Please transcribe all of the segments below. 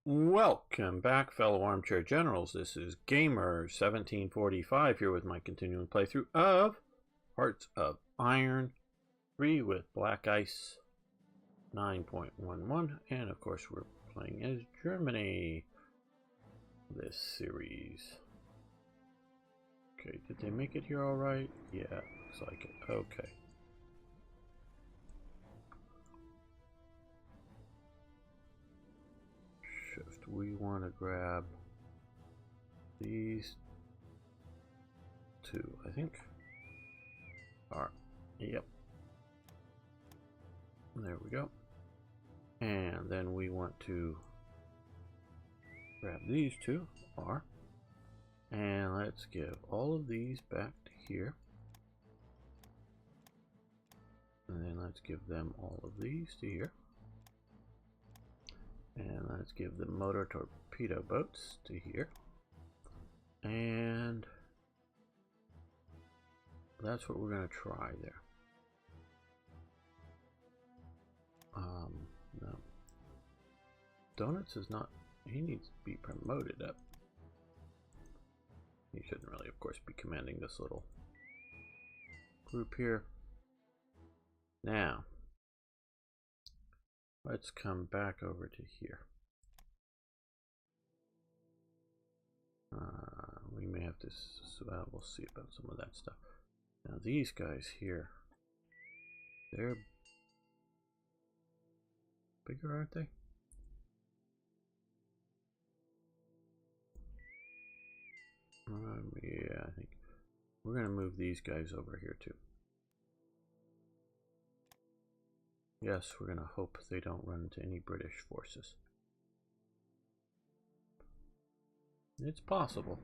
Welcome back, fellow armchair generals. This is Gamer1745 here with my continuing playthrough of Hearts of Iron 3 with Black Ice 9.11, and of course we're playing as Germany this series. Okay, did they make it here alright? Yeah, looks like it. Okay. We want to grab these two, I think. Yep. There we go. And then we want to grab these two, and let's give all of these back to here. And then let's give them all of these to here. And let's give the motor torpedo boats to here. And that's what we're going to try there. No. Donuts is not, he needs to be promoted up. He shouldn't really, of course, be commanding this little group here. Now, let's come back over to here. We may have to, we'll see about some of that stuff. Now these guys here, they're bigger, aren't they? Yeah, I think we're going to move these guys over here too. Yes, we're going to hope they don't run into any British forces. It's possible.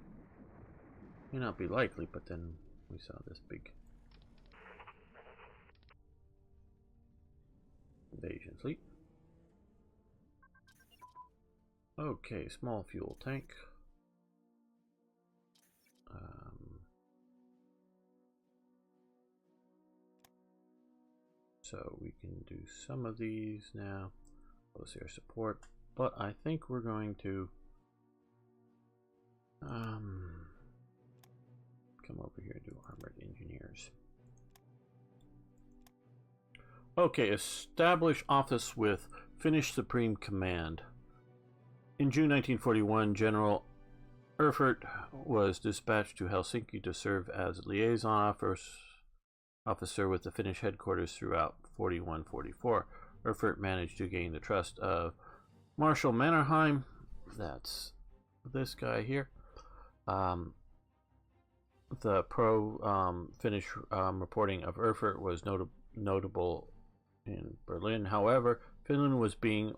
May not be likely, but then we saw this big invasion fleet. Okay, small fuel tank. So we can do some of these now. Let's see our support, but I think we're going to come over here and do armored engineers. Okay, establish office with Finnish Supreme Command. In June 1941, General Erfurt was dispatched to Helsinki to serve as liaison officer with the Finnish headquarters throughout 41-44. Erfurt managed to gain the trust of Marshal Mannerheim. That's this guy here. The pro-Finnish reporting of Erfurt was notable in Berlin. However, Finland was being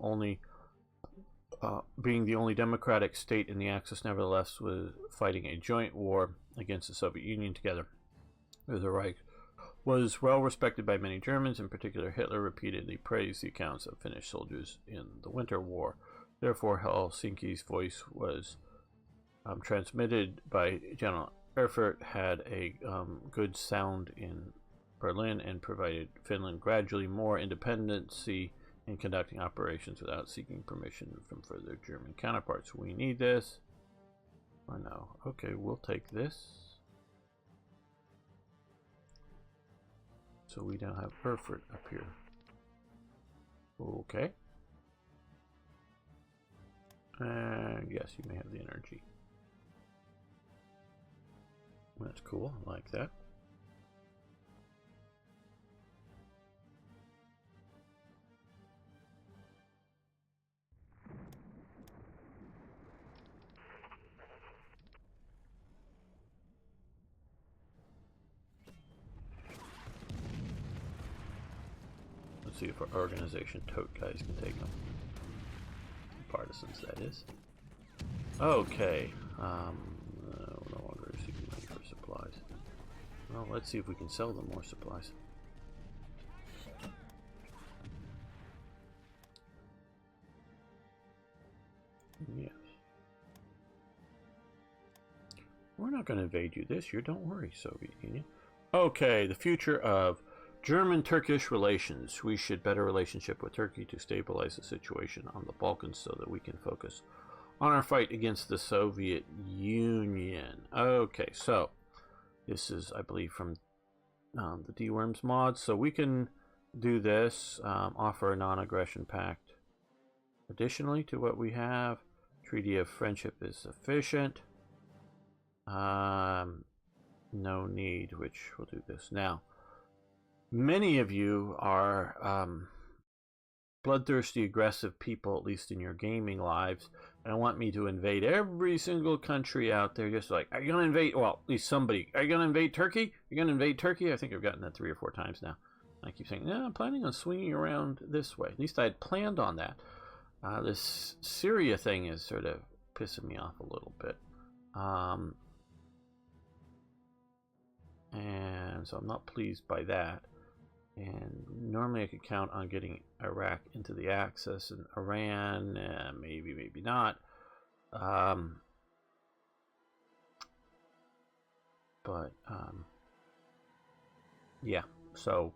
the only democratic state in the Axis, nevertheless was fighting a joint war against the Soviet Union together. The Reich was well respected by many Germans. In particular, Hitler repeatedly praised the accounts of Finnish soldiers in the Winter War. Therefore, Helsinki's voice was transmitted by General Erfurt, had a good sound in Berlin, and provided Finland gradually more independency in conducting operations without seeking permission from further German counterparts. We need this. Or no. Okay, we'll take this. So we now have Erfurt up here. Okay. And yes, you may have the energy. That's cool. I like that. Let's see if our organization tote guys can take them. Partisans, that is. Okay. No longer seeking money for supplies. Well, let's see if we can sell them more supplies. Yes. We're not going to invade you this year. Don't worry, Soviet Union. Okay, the future of German-Turkish relations. We should better relationship with Turkey to stabilize the situation on the Balkans so that we can focus on our fight against the Soviet Union. Okay, so this is, I believe, from the D-Worms mod. So we can do this, offer a non-aggression pact. Additionally to what we have, Treaty of Friendship is sufficient. No need, which we'll do this now. Many of you are bloodthirsty, aggressive people, at least in your gaming lives, and want me to invade every single country out there. Just like, are you going to invade? Well, at least somebody. Are you going to invade Turkey? Are you going to invade Turkey? I think I've gotten that 3 or 4 times now. I keep saying, no, I'm planning on swinging around this way. At least I had planned on that. This Syria thing is sort of pissing me off a little bit. And so I'm not pleased by that. And normally I could count on getting Iraq into the Axis, and Iran, maybe, maybe not. Yeah, so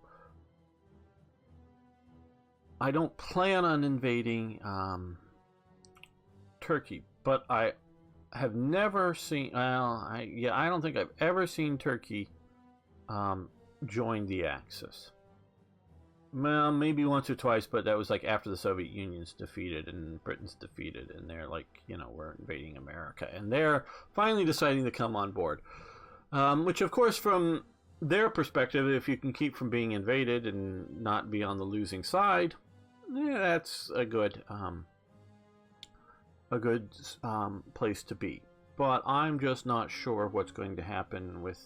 I don't plan on invading Turkey, but I have never seen, I don't think I've ever seen Turkey join the Axis. Well, maybe once or twice, but that was like after the Soviet Union's defeated and Britain's defeated, and they're like, you know, we're invading America, and they're finally deciding to come on board. Which, of course, from their perspective, if you can keep from being invaded and not be on the losing side, yeah, that's a good place to be. But I'm just not sure what's going to happen with.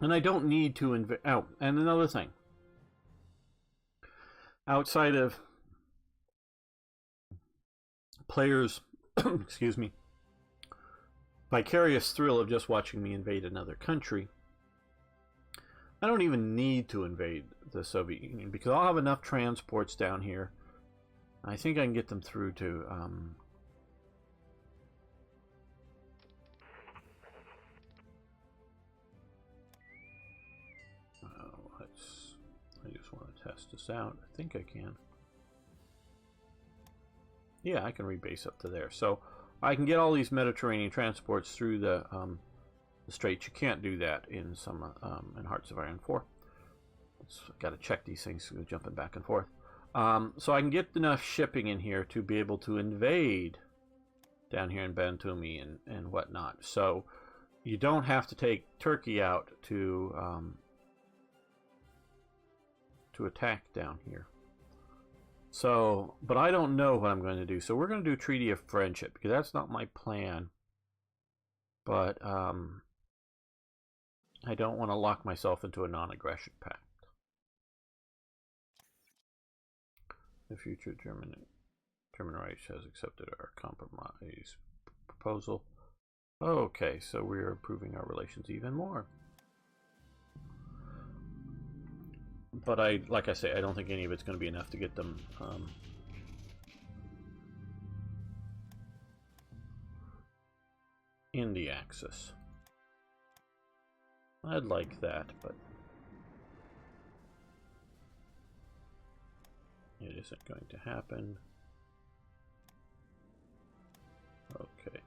And I don't need to invade. Oh, and another thing. Outside of players, excuse me, vicarious thrill of just watching me invade another country, I don't even need to invade the Soviet Union because I'll have enough transports down here. I think I can get them through to I just want to test this out. I think I can. Yeah, I can rebase up to there. So I can get all these Mediterranean transports through the Straits. You can't do that in some in Hearts of Iron 4. Got to check these things, jumping back and forth. So I can get enough shipping in here to be able to invade down here in Batumi and whatnot. So you don't have to take Turkey out to attack down here. So, but I don't know what I'm going to do. So we're going to do Treaty of Friendship because that's not my plan. But I don't want to lock myself into a non-aggression pact. The future German Reich has accepted our compromise proposal. Okay, so we're improving our relations even more. But like I say, I don't think any of it's going to be enough to get them in the Axis. I'd like that, but it isn't going to happen. Okay.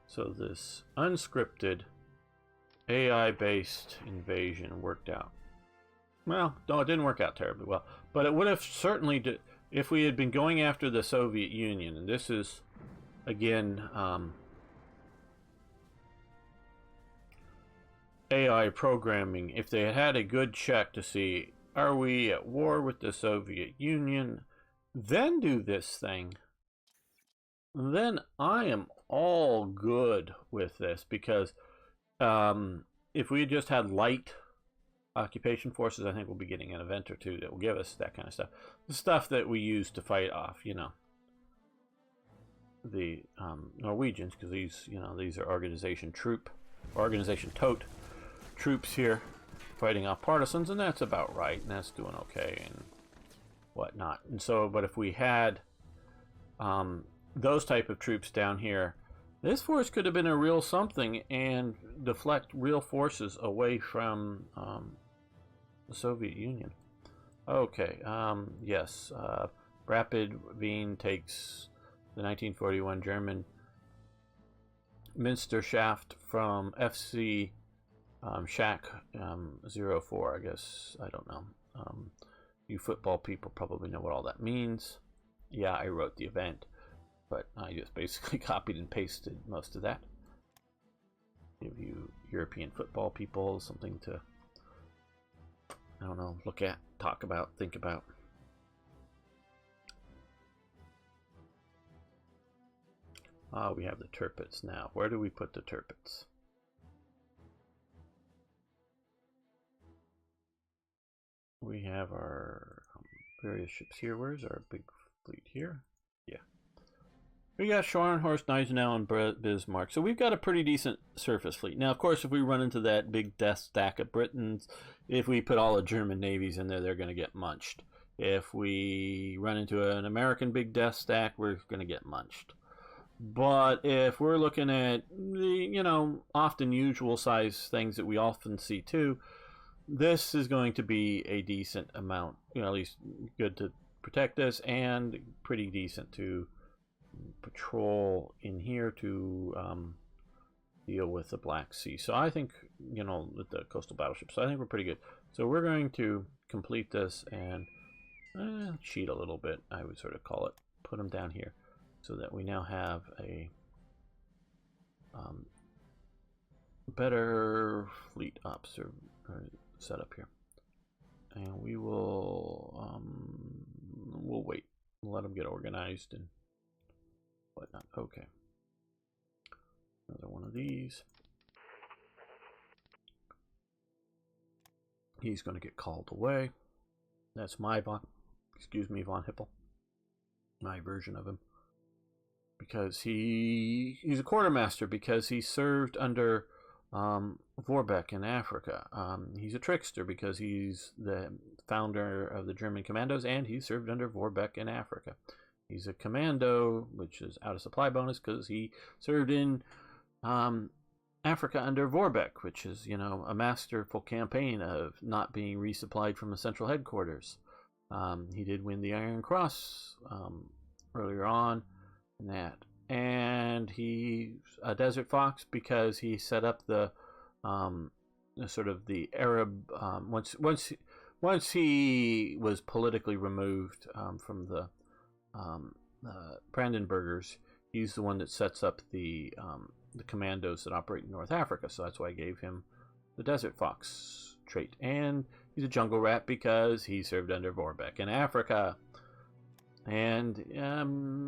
So this unscripted AI-based invasion worked out. Well, no, it didn't work out terribly well. But it would have certainly, if we had been going after the Soviet Union, and this is, again, AI programming, if they had had a good check to see, are we at war with the Soviet Union, then do this thing, then I am all good with this, because if we had just had light occupation forces, I think we'll be getting an event or two that will give us that kind of stuff. The stuff that we use to fight off, you know, the Norwegians, because these, you know, these are organization tote troops here fighting off partisans, and that's about right, and that's doing okay and whatnot. And so, but if we had those type of troops down here This force could have been a real something and deflect real forces away from the Soviet Union. Okay, yes. Rapid Wien takes the 1941 German Minster Shaft from FC Shack 04, I guess. I don't know. You football people probably know what all that means. Yeah, I wrote the event, but I just basically copied and pasted most of that. Give you European football people something to, I don't know, look at, talk about, think about. We have the Tirpitz now. Where do we put the Tirpitz? We have our various ships here. Where's our big fleet here? Yeah. We got Scharnhorst, Gneisenau, and Bismarck. So we've got a pretty decent surface fleet. Now, of course, if we run into that big death stack of Britons, if we put all the German navies in there, they're going to get munched. If we run into an American big death stack, we're going to get munched. But if we're looking at the, often usual size things that we often see too, this is going to be a decent amount, at least good to protect us and pretty decent to patrol in here to deal with the Black Sea. So I think, with the coastal battleships, so I think we're pretty good. So we're going to complete this and cheat a little bit, I would sort of call it. Put them down here so that we now have a better fleet ops or set up here. And we will we'll wait. We'll let them get organized and whatnot. Okay. Another one of these. He's going to get called away. That's my von Hippel. My version of him. Because he's a quartermaster because he served under Vorbeck in Africa. He's a trickster because he's the founder of the German commandos and he served under Vorbeck in Africa. He's a commando, which is out of supply bonus because he served in Africa under Vorbeck, which is, a masterful campaign of not being resupplied from the central headquarters. He did win the Iron Cross earlier on in that. And he's a Desert Fox because he set up the sort of the Arab once he was politically removed from the Brandenburgers. He's the one that sets up the commandos that operate in North Africa. So that's why I gave him the Desert Fox trait. And he's a jungle rat because he served under Vorbeck in Africa. And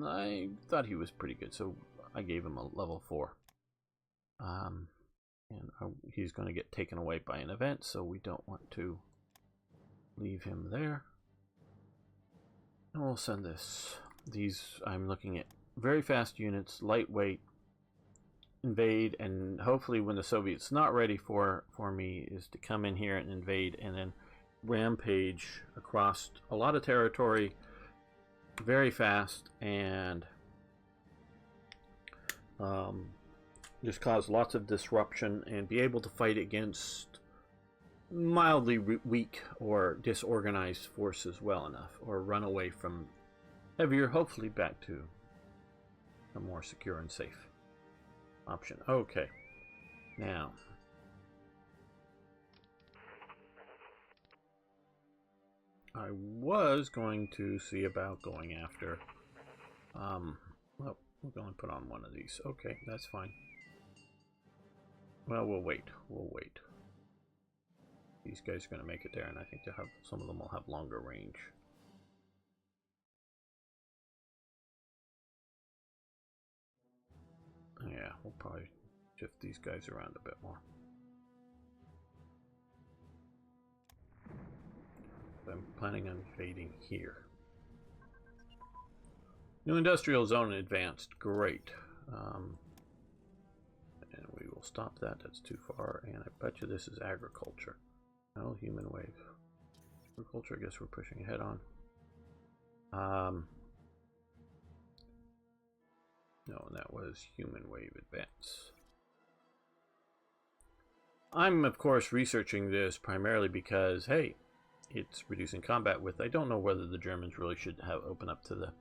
I thought he was pretty good, so I gave him a level 4. And he's going to get taken away by an event, so we don't want to leave him there. And we'll send these, I'm looking at very fast units, lightweight, invade, and hopefully when the Soviets not ready for me is to come in here and invade and then rampage across a lot of territory very fast and just cause lots of disruption and be able to fight against mildly weak or disorganized forces well enough, or run away from heavier, hopefully back to a more secure and safe option. Okay, now I was going to see about going after well, we're going to put on one of these. Okay, that's fine. Well, we'll wait. These guys are going to make it there, and I think they'll have, some of them will have longer range. Yeah, we'll probably shift these guys around a bit more. I'm planning on invading here. New industrial zone advanced. Great. And we will stop that. That's too far. And I bet you this is agriculture. No, human wave. Agriculture, I guess we're pushing ahead on. No, that was human wave advance. I'm, of course, researching this primarily because, hey, it's reducing combat width. I don't know whether the Germans really should have opened up to the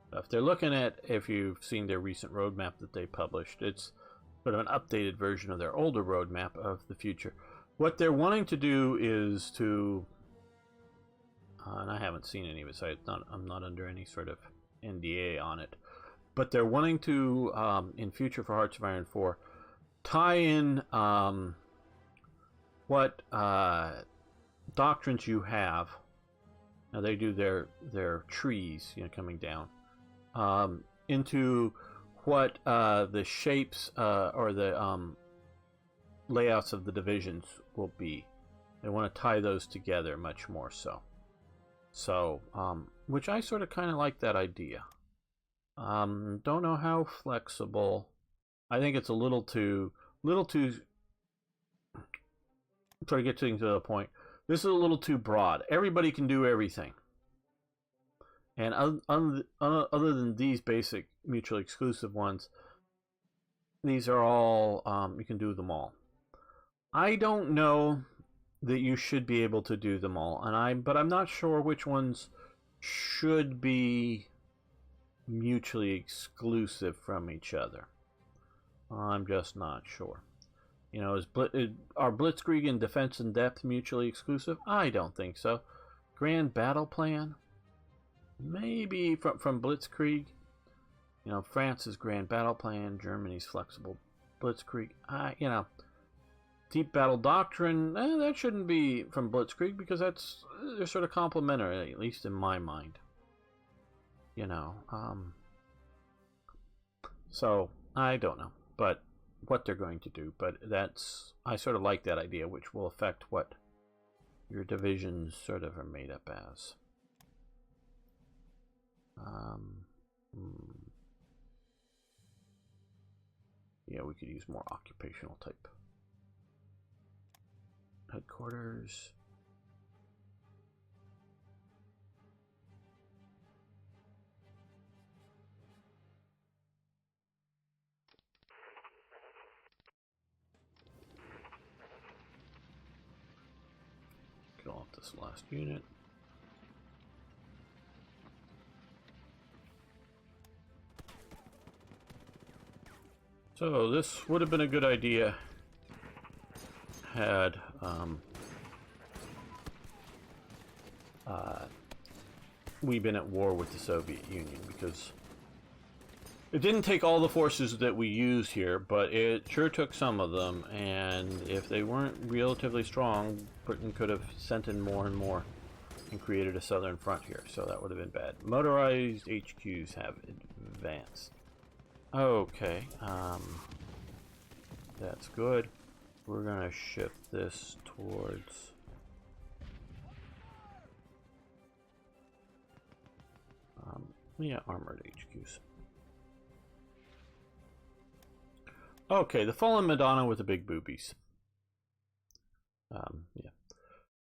stuff. They're looking at, if you've seen their recent roadmap that they published, it's sort of an updated version of their older roadmap of the future. What they're wanting to do is to, and I haven't seen any of it, so I'm not under any sort of NDA on it, but they're wanting to, in future for Hearts of Iron 4, tie in what doctrines you have. Now they do their trees, coming down, into what the shapes or the layouts of the divisions will be. They want to tie those together much more so. So, which I sort of kind of like that idea. Don't know how flexible. I think it's a little too try to get things to the point. This is a little too broad. Everybody can do everything. And other than these basic mutually exclusive ones, these are all, you can do them all. I don't know that you should be able to do them all, but I'm not sure which ones should be mutually exclusive from each other. I'm just not sure. Are Blitzkrieg and Defense in Depth mutually exclusive? I don't think so. Grand Battle Plan? Maybe from Blitzkrieg. France's Grand Battle Plan, Germany's Flexible Blitzkrieg. Deep Battle Doctrine, that shouldn't be from Blitzkrieg because they're sort of complementary, at least in my mind. So I don't know, but what they're going to do, but I sort of like that idea, which will affect what your divisions sort of are made up as. Yeah, we could use more occupational type. Headquarters. Kill off this last unit. So this would have been a good idea had we been at war with the Soviet Union, because it didn't take all the forces that we use here, but it sure took some of them, and if they weren't relatively strong, Britain could have sent in more and more and created a southern front here, so that would have been bad. Motorized HQs have advanced. Okay, that's good. We're gonna shift this towards armored HQs. Okay, the Fallen Madonna with the big boobies.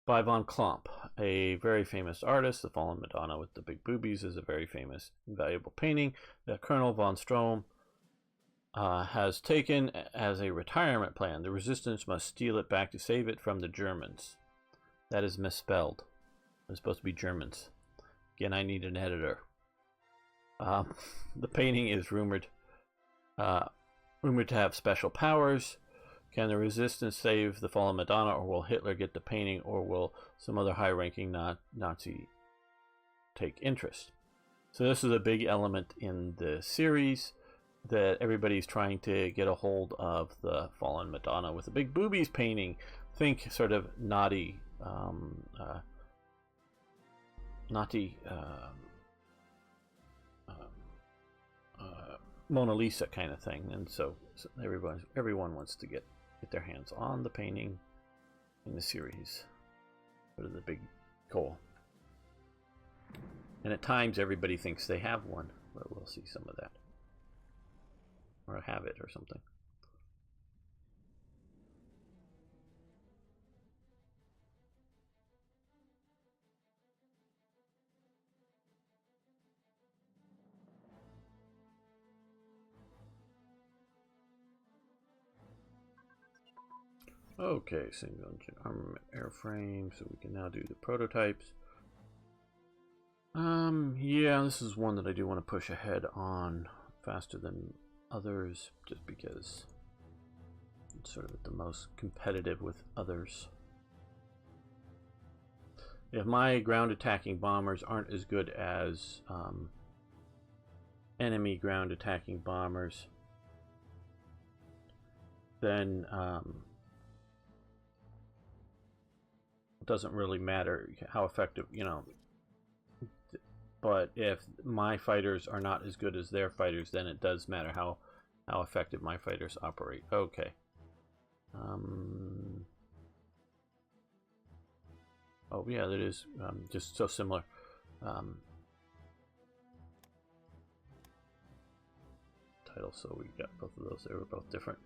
By von Klomp, a very famous artist. The Fallen Madonna with the big boobies is a very famous and valuable painting that Colonel von Strom has taken as a retirement plan. The resistance must steal it back to save it from the Germans. That is misspelled. It's supposed to be Germans. Again, I need an editor. The painting is rumored to have special powers. Can the resistance save the Fallen Madonna, or will Hitler get the painting, or will some other high-ranking Nazi take interest? So this is a big element in the series, that everybody's trying to get a hold of the Fallen Madonna with the big boobies painting. Think sort of naughty, Mona Lisa kind of thing, and so everyone wants to get their hands on the painting in the series. Sort of the big goal. And at times everybody thinks they have one, but we'll see some of that. Or have it or something. Okay, single engine armament airframe, so we can now do the prototypes. Yeah, this is one that I do want to push ahead on faster than others, just because it's sort of the most competitive with others. If my ground attacking bombers aren't as good as enemy ground attacking bombers, then it doesn't really matter how effective, you know. But if my fighters are not as good as their fighters, then it does matter how effective my fighters operate. Okay. Oh yeah, that is just so similar. Title, so we got both of those. They were both different.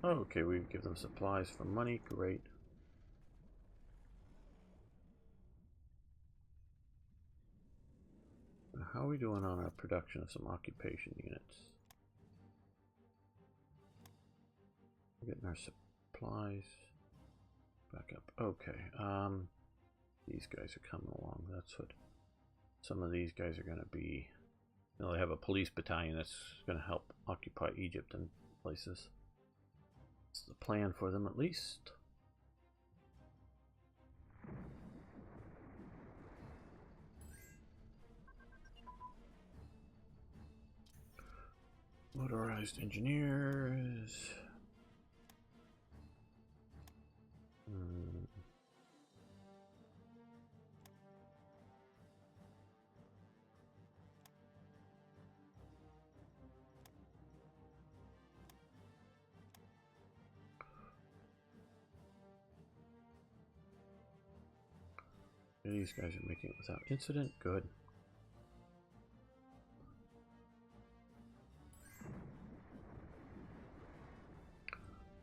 Okay, we give them supplies for money. Great. How are we doing on our production of some occupation units? We're getting our supplies back up. Okay. These guys are coming along. That's what some of these guys are going to be. You know, they have a police battalion that's going to help occupy Egypt and places. It's the plan for them, at least. Motorized engineers. These guys are making it without incident. Good.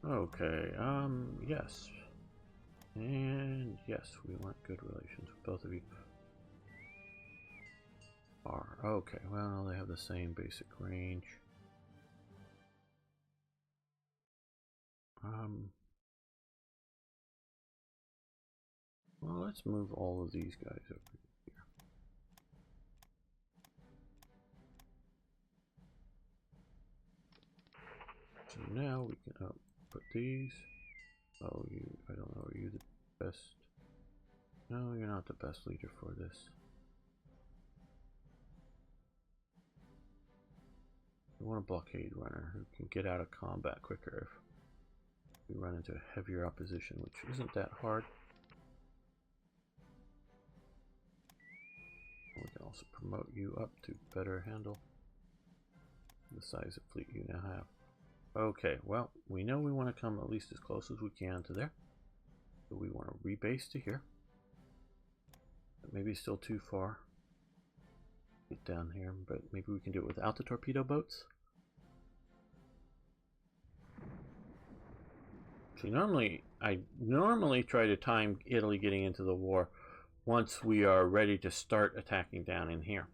Okay, yes. And yes, we want good relations with both of you. Are okay, well, they have the same basic range. Well, let's move all of these guys over here. So now we can put these. Oh, I don't know, are you the best? No, you're not the best leader for this. We want a blockade runner who can get out of combat quicker if we run into heavier opposition, which isn't that hard. We can also promote you up to better handle the size of fleet you now have. Okay, well, we know we want to come at least as close as we can to there. So we want to rebase to here. But maybe still too far. Get down here, but maybe we can do it without the torpedo boats. See, I normally try to time Italy getting into the war once we are ready to start attacking down in here.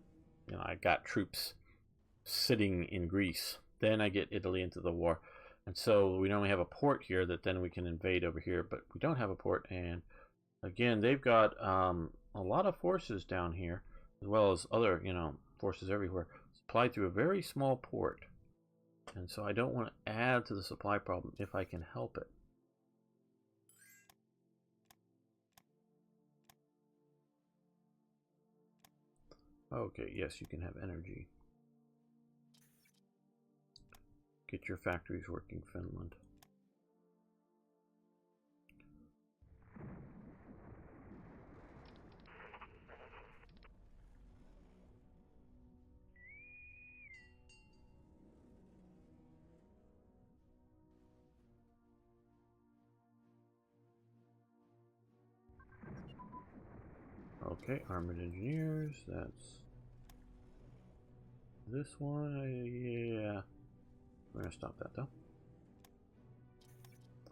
You know, I got troops sitting in Greece. Then I get Italy into the war. And so we normally have a port here that then we can invade over here, but we don't have a port. And again, they've got a lot of forces down here, as well as other, you know, forces everywhere, supplied through a very small port. And so I don't want to add to the supply problem if I can help it. Okay, yes, you can have energy. Get your factories working, Finland. Okay, armored engineers, that's this one. Yeah, we're gonna stop that though.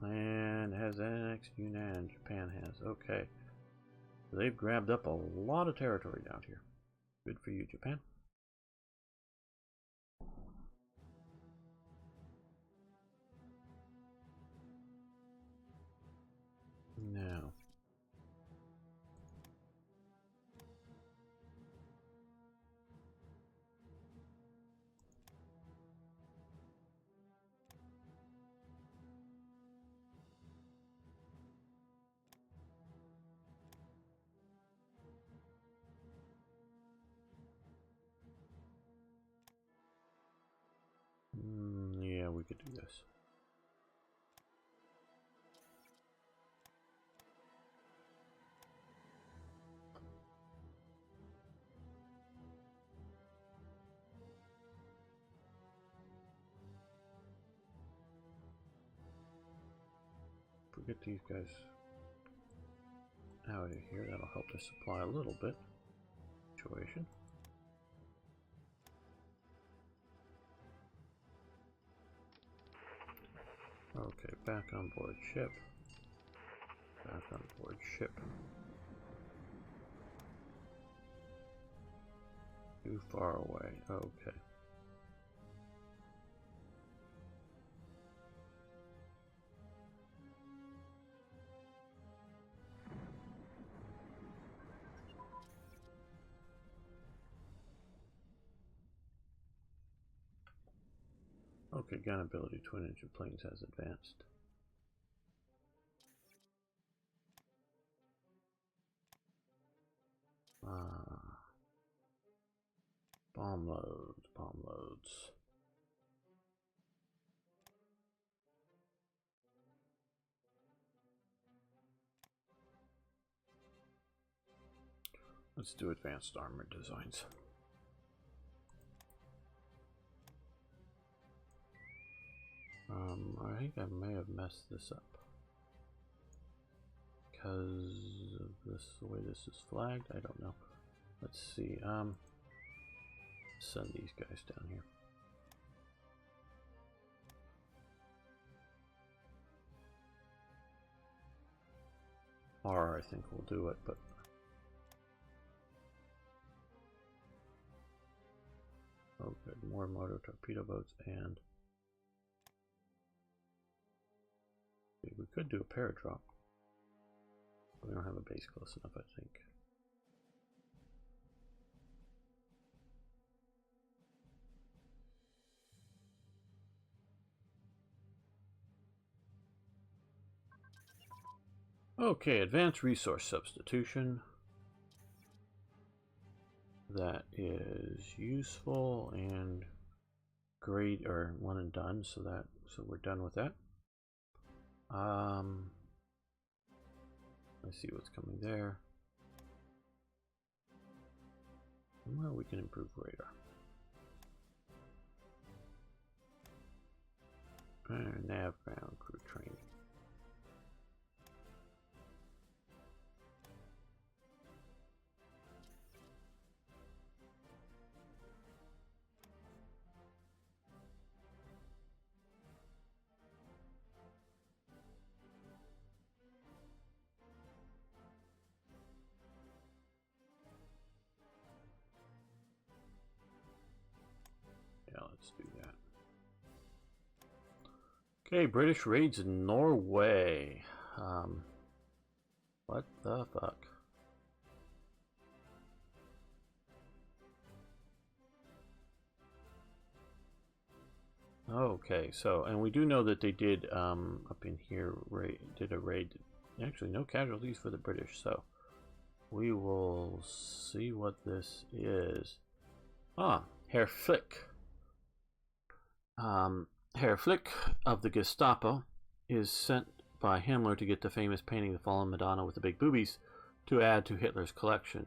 And it has annexed Yunnan, Japan has. Okay, so they've grabbed up a lot of territory down here. Good for you, Japan. Now. Yeah, we could do this. If we get these guys out of here, that'll help us supply a little bit. Situation. Okay, back on board ship. Back on board ship. Too far away. Okay. Okay, gun ability, twin engine planes has advanced. Bomb loads, bomb loads. Let's do advanced armor designs. I think I may have messed this up because of this, the way this is flagged. I don't know. Let's see. Send these guys down here. R, I think we'll do it, but oh, good. More motor torpedo boats, and we could do a paradrop. We don't have a base close enough, I think. Okay, advanced resource substitution. That is useful and great, or one and done, so we're done with that. Let's see what's coming there. Well, we can improve radar. Nav ground crew training. Yeah, let's do that. Okay, British raids in Norway. What the fuck? Okay, so, and we do know that they did, up in here, did a raid. Actually, no casualties for the British, so we will see what this is. Herr Flick. Herr Flick of the Gestapo is sent by Himmler to get the famous painting The Fallen Madonna with the Big Boobies to add to Hitler's collection.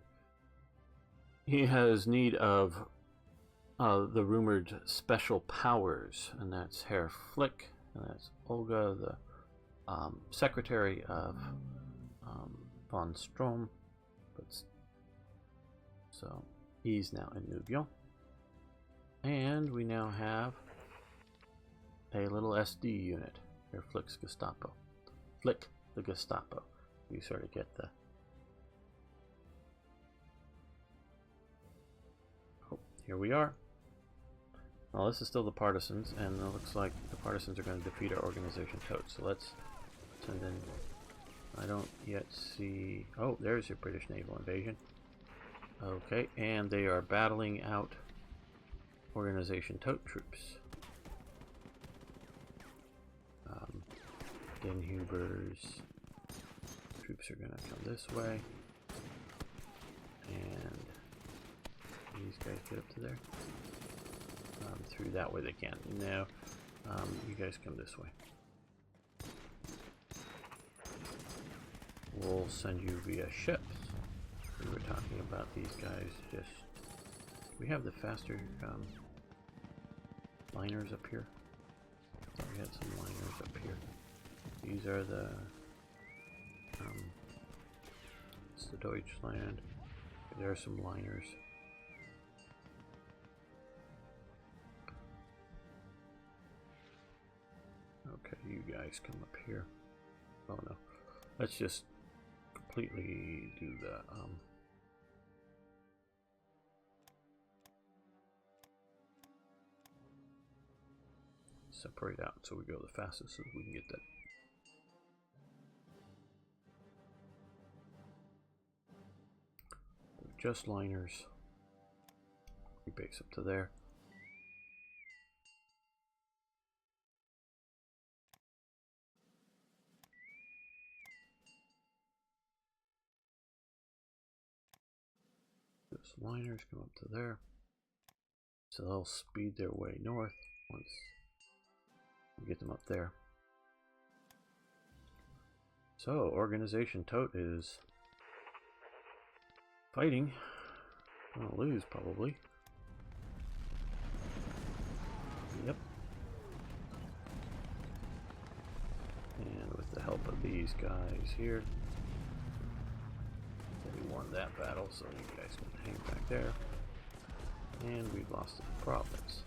He has need of the rumored special powers, and that's Herr Flick, and that's Olga, the secretary of von Strom. So he's now in Nubio, and we now have a little SD unit. Herr Flick's Gestapo. Flick the Gestapo. You sort of get the. Oh, here we are. Well, this is still the partisans, and it looks like the partisans are going to defeat our organization totes. So let's send in I don't yet see... Oh, there's your British naval invasion. Okay, and they are battling out Organization Tote troops. Den Huber's troops are going to come this way. And these guys get up to there. Through that way they can. No, you guys come this way. We'll send you via ships. We were talking about these guys just... We have the faster liners up here. I thought we had some liners up here. These are the... it's the Deutschland. There are some liners. Okay, you guys come up here. Oh no. Let's just completely do the separate out so we go the fastest so we can get that. Just liners. We base up to there. Just liners come up to there. So they'll speed their way north once we get them up there. So Organization Tote is fighting. Gonna lose probably. Yep. And with the help of these guys here, we won that battle, so you guys can hang back there. And we've lost the province.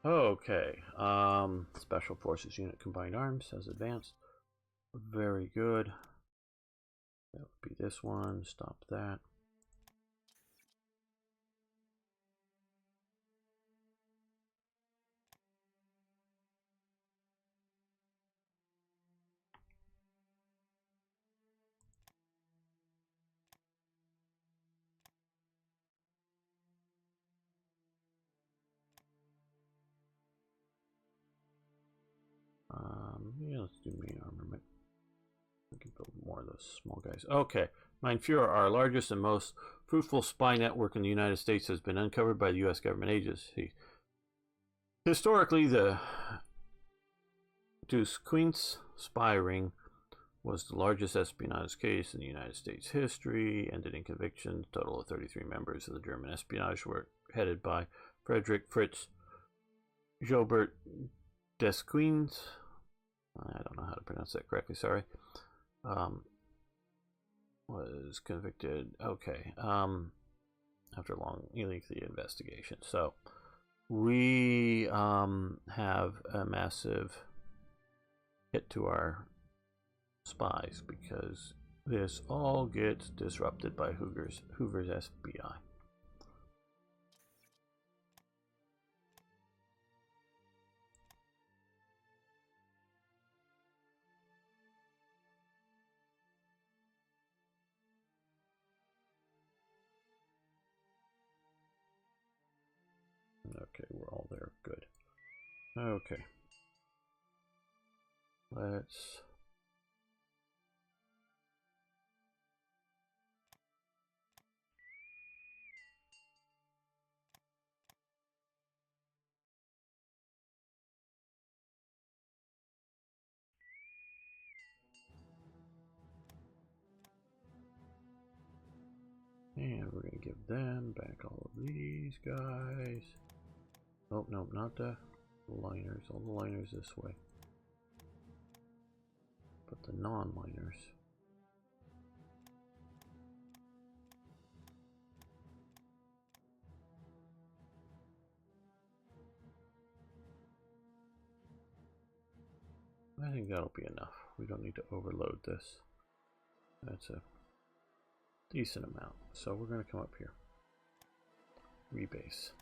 Okay, Special Forces Unit Combined Arms has advanced. Very good. That would be this one. Stop that. Yeah, let's do main armament. We can build more of those small guys. Okay, Mein Führer, our largest and most fruitful spy network in the United States, has been uncovered by the U.S. government agency. Historically, the Deuce Quince spy ring was the largest espionage case in the United States history, ended in conviction. A total of 33 members of the German espionage were headed by Frederick Fritz Jobert Desquines. I don't know how to pronounce that correctly, sorry. Was convicted, okay, after a long, lengthy investigation. So, we have a massive hit to our spies because this all gets disrupted by Hoover's FBI. Okay, we're all there. Good. Okay. Let's... And we're going to give them back all of these guys. Oh, no, not the liners. All the liners this way. But the non-liners. I think that'll be enough. We don't need to overload this. That's a decent amount. So we're going to come up here. Rebase.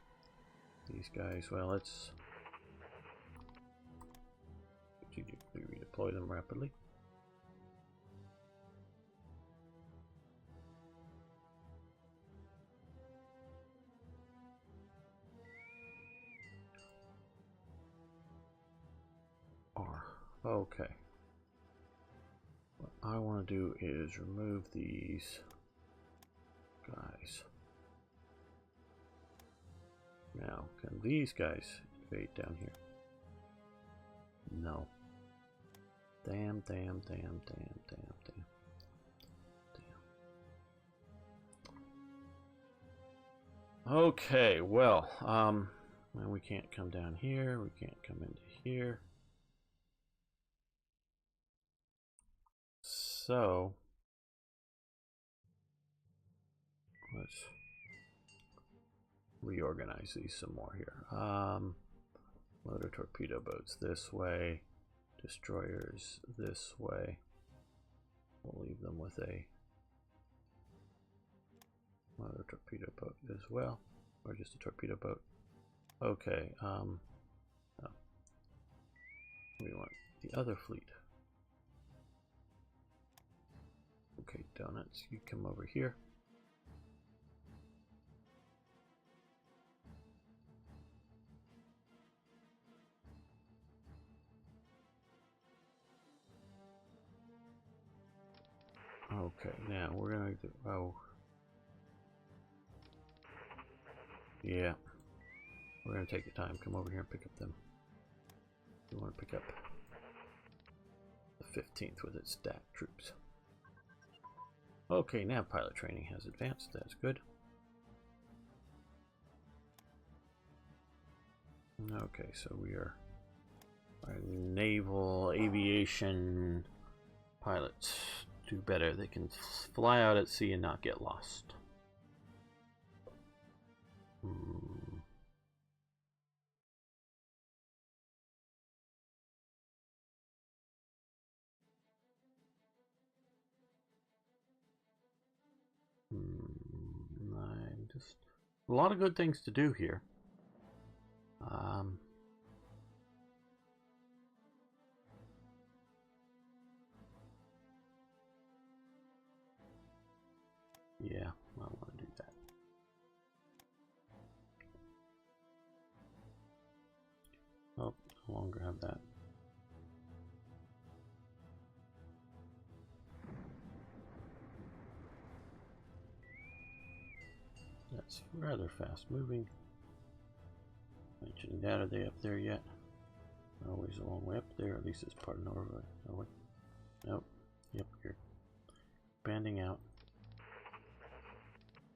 These guys, well, let's strategically redeploy them rapidly. Okay. What I want to do is remove these guys. Now, can these guys invade down here? No. Damn. Okay, well, we can't come down here. We can't come into here. So, let's reorganize these some more here. Motor torpedo boats this way, destroyers this way. We'll leave them with a motor torpedo boat as well, or just a torpedo boat. Okay, oh. We want the other fleet. Okay, donuts, you come over here. Okay, now we're gonna do, oh. Yeah. We're gonna take the time, come over here and pick up them. We want to pick up the 15th with its stacked troops. Okay, now pilot training has advanced. That's good. Okay, so we are our naval aviation pilots do better. They can fly out at sea and not get lost. Just a lot of good things to do here. Yeah, I want to do that. Oh, no longer have that. That's rather fast moving. Mentioning that, are they up there yet? Always a long way up there, at least it's part of Norway. Norway. Nope. Yep, you're banding out.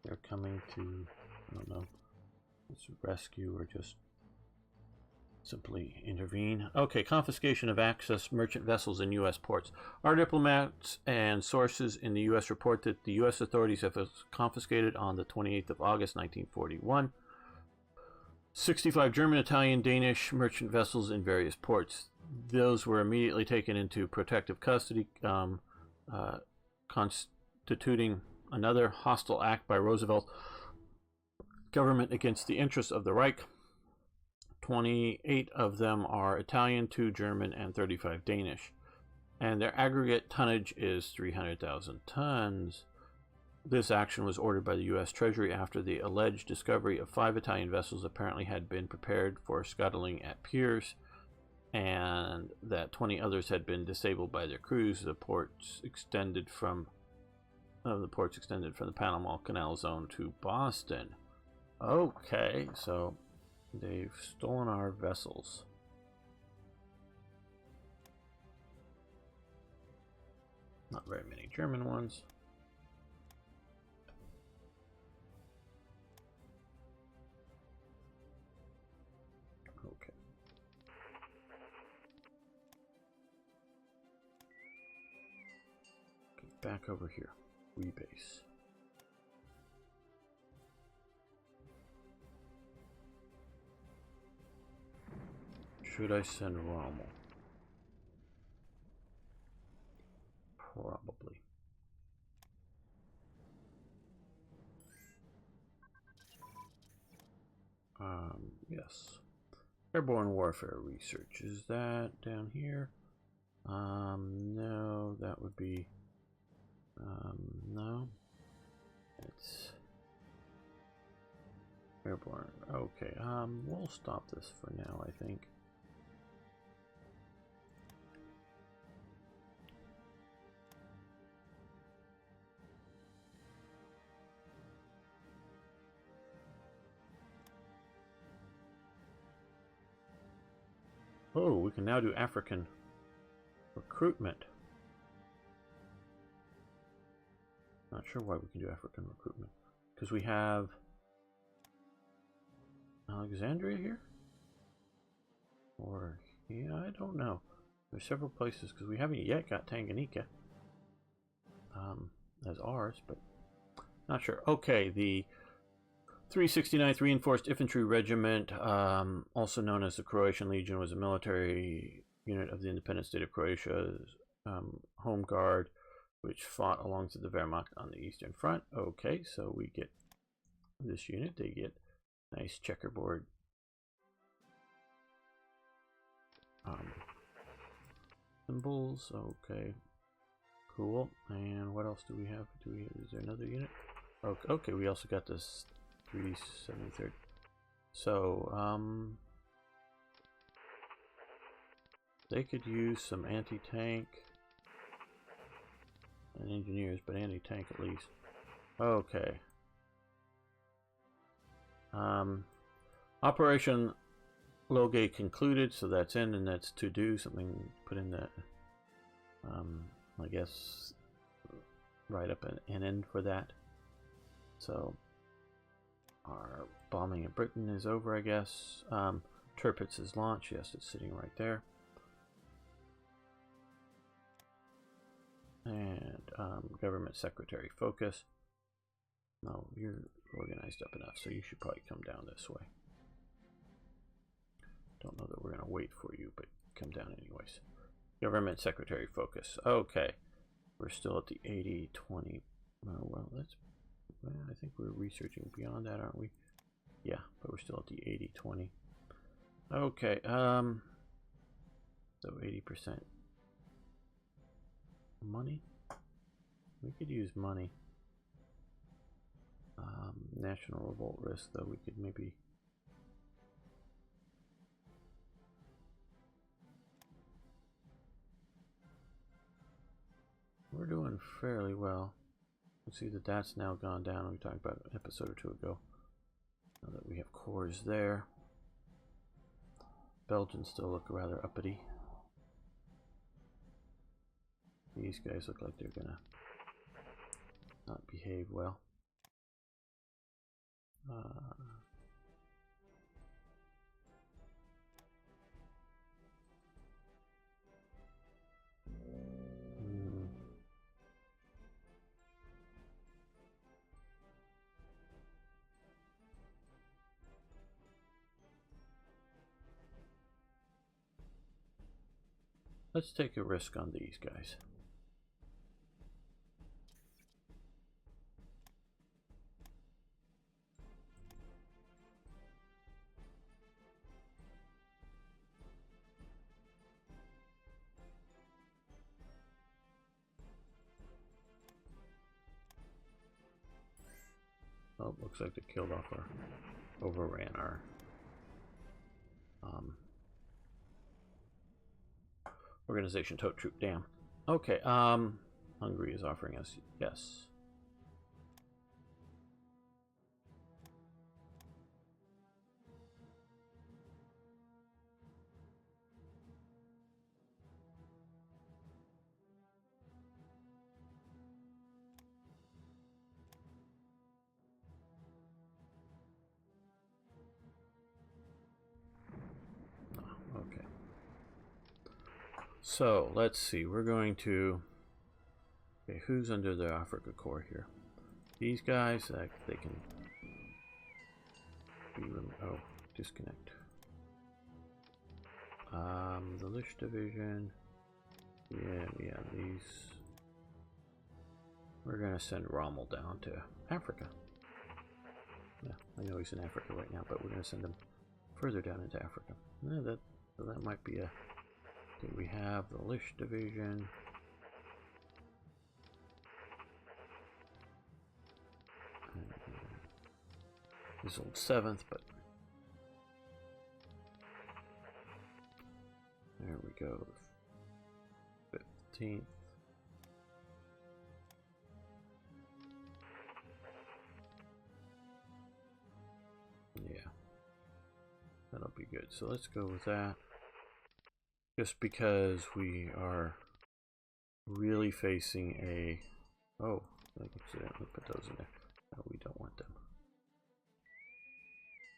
They're coming to, I don't know, let's rescue or just simply intervene. Okay, confiscation of access merchant vessels in U.S. ports. Our diplomats and sources in the U.S. report that the U.S. authorities have confiscated on the 28th of August, 1941, 65 German, Italian, Danish merchant vessels in various ports. Those were immediately taken into protective custody, constituting another hostile act by Roosevelt government against the interests of the Reich. 28 of them are Italian, 2 German, and 35 Danish. And their aggregate tonnage is 300,000 tons. This action was ordered by the U.S. Treasury after the alleged discovery of 5 Italian vessels apparently had been prepared for scuttling at piers, and that 20 others had been disabled by their crews. The ports extended from the Panama Canal Zone to Boston. Okay, so they've stolen our vessels. Not very many German ones. Okay. Back over here. Rebase. Should I send Rommel? Probably. Yes. Airborne warfare research. Is that down here? No, that would be, no. It's airborne. Okay, we'll stop this for now, I think. Oh, we can now do African recruitment. Not sure why we can do African recruitment. Because we have Alexandria here? Or, yeah, I don't know. There's several places, because we haven't yet got Tanganyika as ours, but not sure. Okay, the 369th Reinforced Infantry Regiment, also known as the Croatian Legion, was a military unit of the independent state of Croatia's Home Guard, which fought alongside the Wehrmacht on the Eastern Front. Okay, so we get this unit. They get nice checkerboard symbols. Okay, cool. And what else do we have? Is there another unit? Okay, we also got this 373rd. So, they could use some anti-tank and engineers, but anti-tank at least. Okay. Operation Logate concluded, so that's in, and that's to do something. Put in that. I guess write up an end for that. So our bombing of Britain is over, I guess. Tirpitz is launched. Yes, it's sitting right there. And government secretary focus. No, you're organized up enough, so you should probably come down this way. Don't know that we're going to wait for you, but come down anyways. Government secretary focus. Okay, we're still at the 80-20. Oh, well, I think we're researching beyond that, aren't we? Yeah, but we're still at the 80-20. Okay, so 80% money. We could use money. National revolt risk, though, we could maybe. We're doing fairly well. Let's see that that's now gone down. We talked about an episode or two ago. Now that we have cores there. Belgians still look rather uppity. These guys look like they're gonna not behave well. Let's take a risk on these guys. Oh, looks like they killed off our, overran our organization tote troop. Damn. Okay, Hungary is offering us, yes. Okay. So let's see. We're going to. Okay, who's under the Africa Corps here? These guys. They can. Be oh, disconnect. The Lish Division. Yeah, these We're going to send Rommel down to Africa. Yeah, I know he's in Africa right now, but we're going to send him further down into Africa. Yeah, so that might be a... Okay, we have the Lish Division. His old 7th, but... There we go. 15th. Yeah. That'll be good. So let's go with that. Just because we are really facing a... Oh, I accidentally put those in there. No, we don't want them.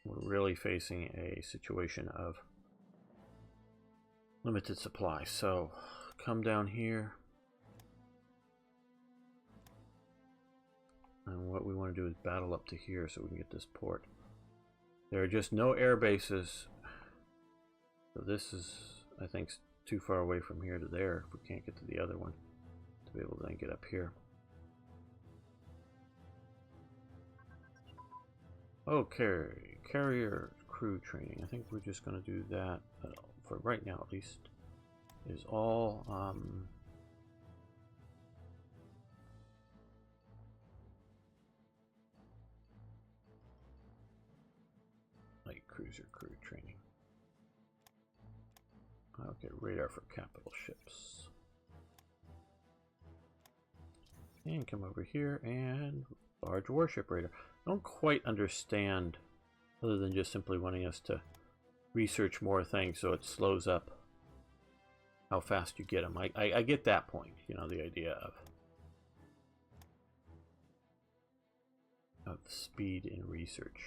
We're really facing a situation of limited supply. So come down here. And what we want to do is battle up to here so we can get this port. There are just no air bases. So this is, I think, too far away from here to there if we can't get to the other one to be able to then get up here. Okay, carrier crew training. I think we're just going to do that for right now, at least. Is all light cruiser crew training. Okay, radar for capital ships. And come over here and large warship radar. I don't quite understand, other than just simply wanting us to research more things so it slows up how fast you get them. I get that point, you know, the idea of speed in research.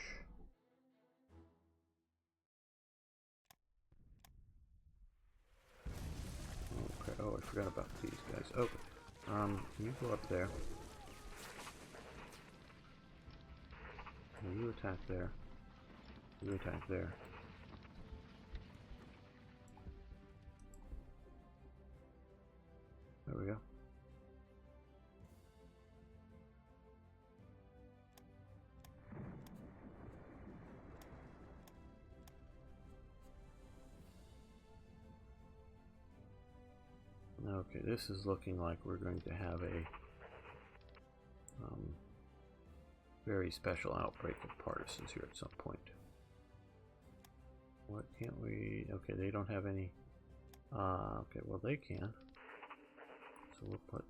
Okay, oh, I forgot about these guys. Okay, you go up there. You attack there. You attack there. There we go. Okay, this is looking like we're going to have a very special outbreak of partisans here at some point. What can't we... Okay, they don't have any... okay, well they can. So we'll put...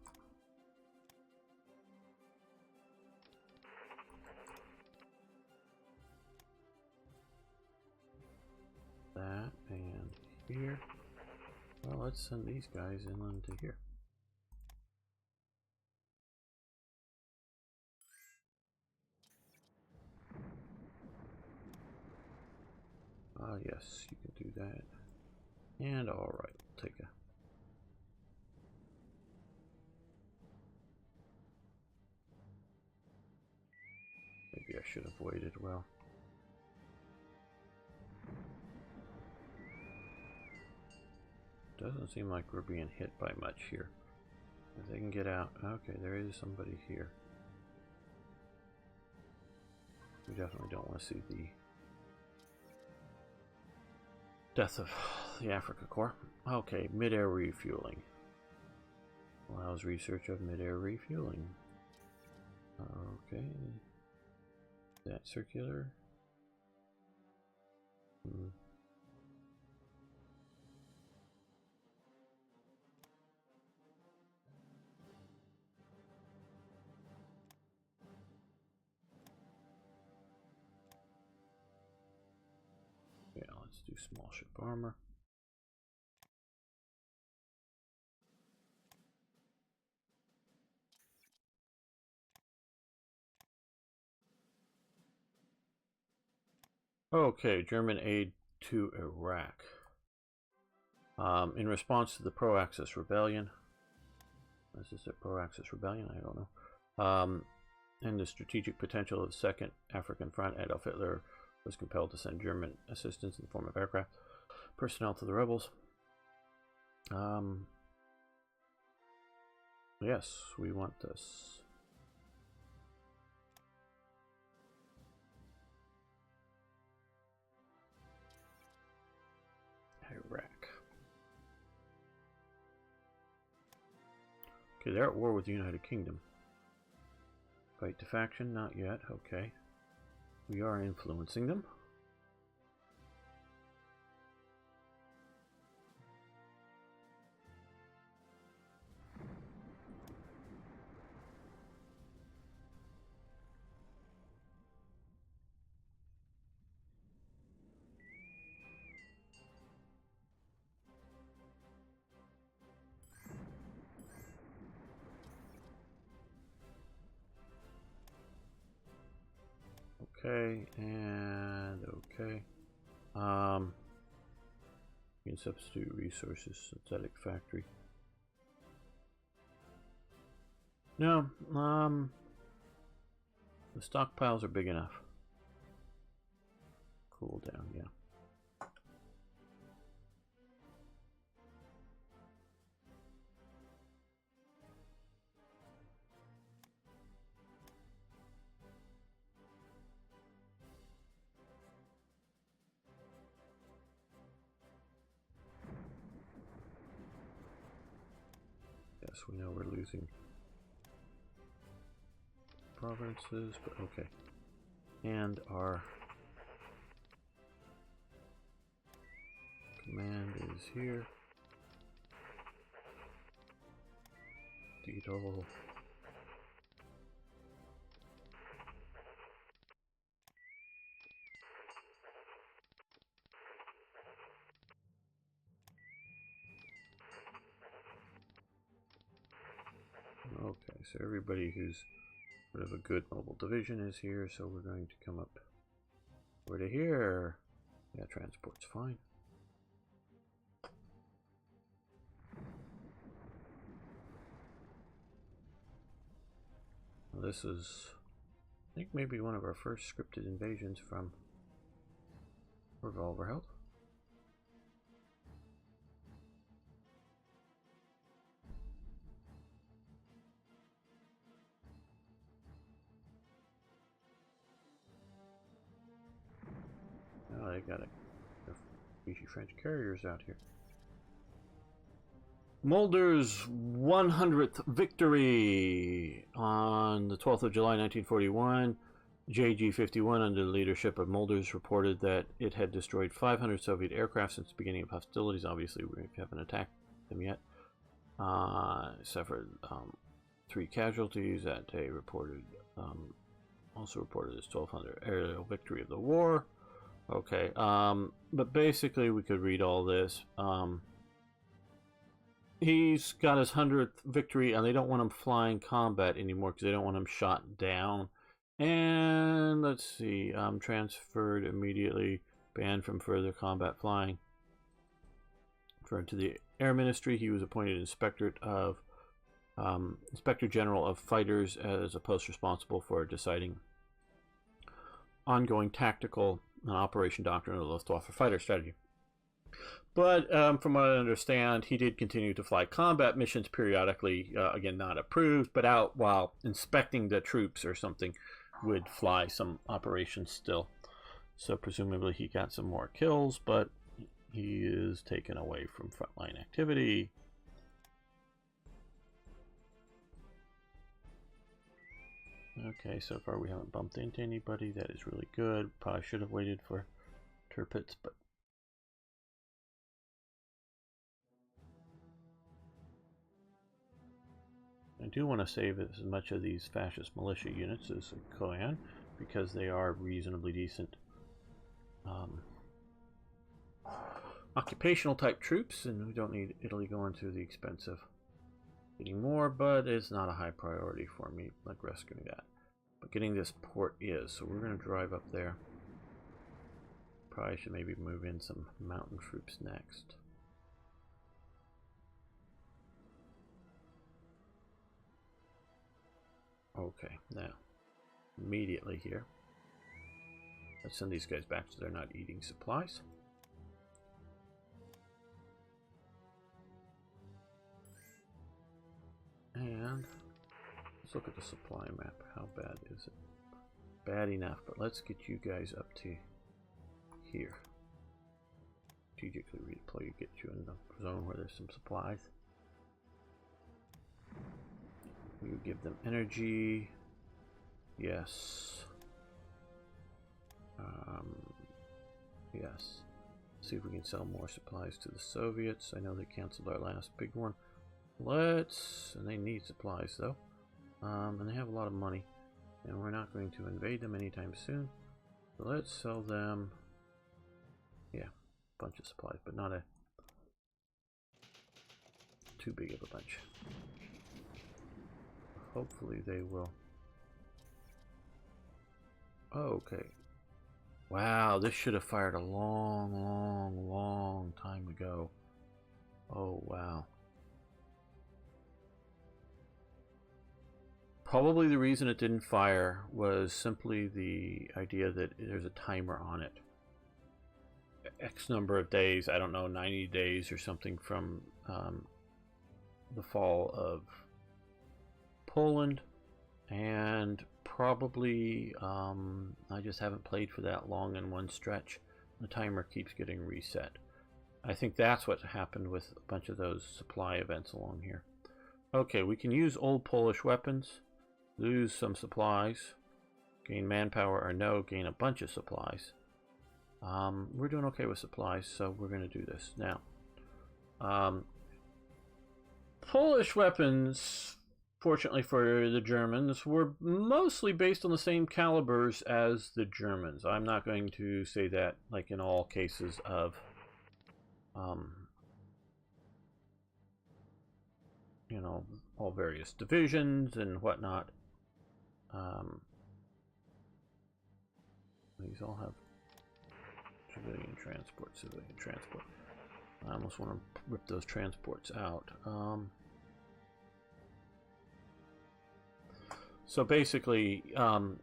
that and here. Well, let's send these guys inland to here. Yes, you can do that. And alright, we'll take a... Maybe I should have waited. Well, doesn't seem like we're being hit by much here. If they can get out. Okay, there is somebody here. We definitely don't want to see the death of the Africa Corps. Okay, mid-air refueling. Allows research of mid-air refueling. Okay. That circular. Yeah, let's do small ship armor. Okay, German aid to Iraq. In response to the Pro-Axis Rebellion. Is this a Pro-Axis Rebellion? I don't know. And the strategic potential of the Second African Front, Adolf Hitler was compelled to send German assistance in the form of aircraft personnel to the rebels. Yes, we want this. Okay, they're at war with the United Kingdom. Fight faction? Not yet. Okay. We are influencing them. Okay, and okay. You can substitute resources, synthetic factory. No, the stockpiles are big enough. Cool down, yeah. Yes, we know we're losing provinces, but okay. And our command is here. Detail. Okay, so everybody who's sort of a good mobile division is here, so we're going to come up over to here. Yeah, transport's fine. Well, this is, I think, maybe one of our first scripted invasions from revolverheld. Oh, they got a French carriers out here. Mulder's 100th victory on the 12th of July 1941. JG-51, under the leadership of Mulder's, reported that it had destroyed 500 Soviet aircraft since the beginning of hostilities. Obviously, we haven't attacked them yet. Suffered 3 casualties. That day reported, also reported his 1200th aerial victory of the war. Okay, but basically we could read all this. He's got his 100th victory, and they don't want him flying combat anymore because they don't want him shot down. And let's see, transferred immediately, banned from further combat flying. Referring to the Air Ministry, he was appointed Inspector General of Fighters as a post responsible for deciding ongoing tactical and operation doctrine of the Luftwaffe fighter strategy. But from what I understand, he did continue to fly combat missions periodically, again, not approved, but out while inspecting the troops or something, would fly some operations still. So presumably he got some more kills, but he is taken away from frontline activity. Okay, so far we haven't bumped into anybody. That is really good. Probably should have waited for Tirpitz, but I do want to save as much of these fascist militia units as I can, because they are reasonably decent occupational type troops, and we don't need Italy going through the expense of getting more, but it's not a high priority for me, like rescuing that. But getting this port is, so we're going to drive up there. Probably should maybe move in some mountain troops next. Okay, now, immediately here, let's send these guys back so they're not eating supplies. And let's look at the supply map. How bad is it? Bad enough, but let's get you guys up to here. Strategically redeploy you, get you in the zone where there's some supplies. You give them energy. Yes. Yes. See if we can sell more supplies to the Soviets. I know they canceled our last big one. And they need supplies though. And they have a lot of money. And we're not going to invade them anytime soon. So let's sell them, yeah, a bunch of supplies, but not too big of a bunch. Hopefully they will. Oh, okay. Wow, this should have fired a long time ago. Oh, wow. Probably the reason it didn't fire was simply the idea that there's a timer on it. X number of days, I don't know, 90 days or something from the fall of Poland. And probably, I just haven't played for that long in one stretch. The timer keeps getting reset. I think that's what happened with a bunch of those supply events along here. Okay, we can use old Polish weapons. Lose some supplies, gain manpower or no, gain a bunch of supplies. We're doing okay with supplies, so we're going to do this now. Polish weapons, fortunately for the Germans, were mostly based on the same calibers as the Germans. I'm not going to say that like in all cases of you know, all various divisions and whatnot. These all have civilian transport. I almost want to rip those transports out. So basically, but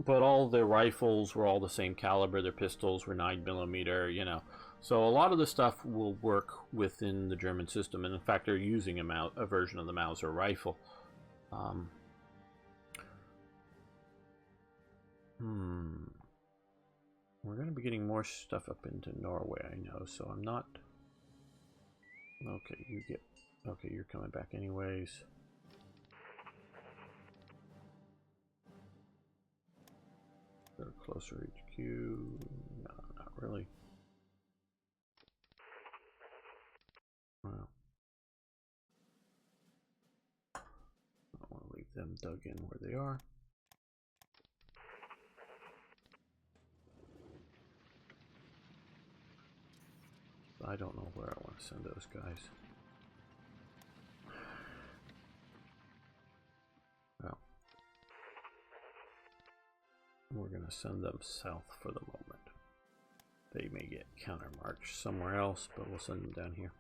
all their rifles were all the same caliber. Their pistols were 9mm, you know. So a lot of the stuff will work within the German system, and in fact, they're using a version of the Mauser rifle. We're going to be getting more stuff up into Norway, I know, so I'm not... Okay, you're coming back anyways. Go to closer HQ. No, not really. Well, I don't want to leave them dug in where they are. I don't know where I want to send those guys. Well, we're going to send them south for the moment. They may get countermarched somewhere else, but we'll send them down here.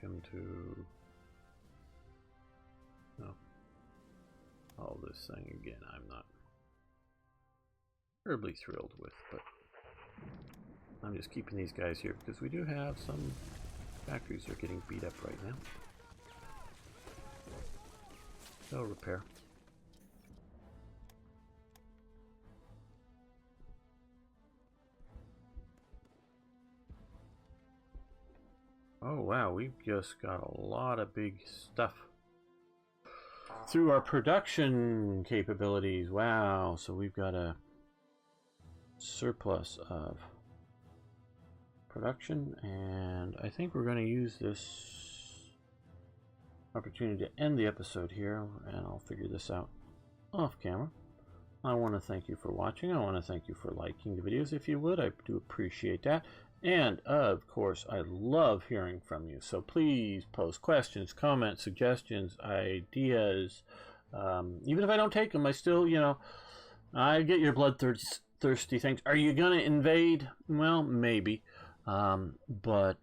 Him to all this thing again. I'm not terribly thrilled with, but I'm just keeping these guys here because we do have some factories that are getting beat up right now. They'll repair. Oh wow, we've just got a lot of big stuff through our production capabilities. Wow, so we've got a surplus of production, and I think we're going to use this opportunity to end the episode here, and I'll figure this out off camera. I want to thank you for watching. I want to thank you for liking the videos if you would. I do appreciate that. And of course, I love hearing from you. So please post questions, comments, suggestions, ideas. Even if I don't take them, I still, you know, I get your bloodthirsty things. Are you going to invade? Well, maybe. But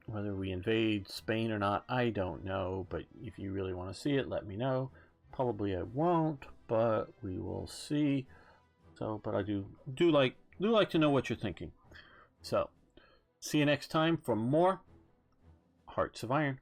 Whether we invade Spain or not, I don't know. But if you really want to see it, let me know. Probably I won't, but we will see. So, but I do like to know what you're thinking. So, see you next time for more Hearts of Iron.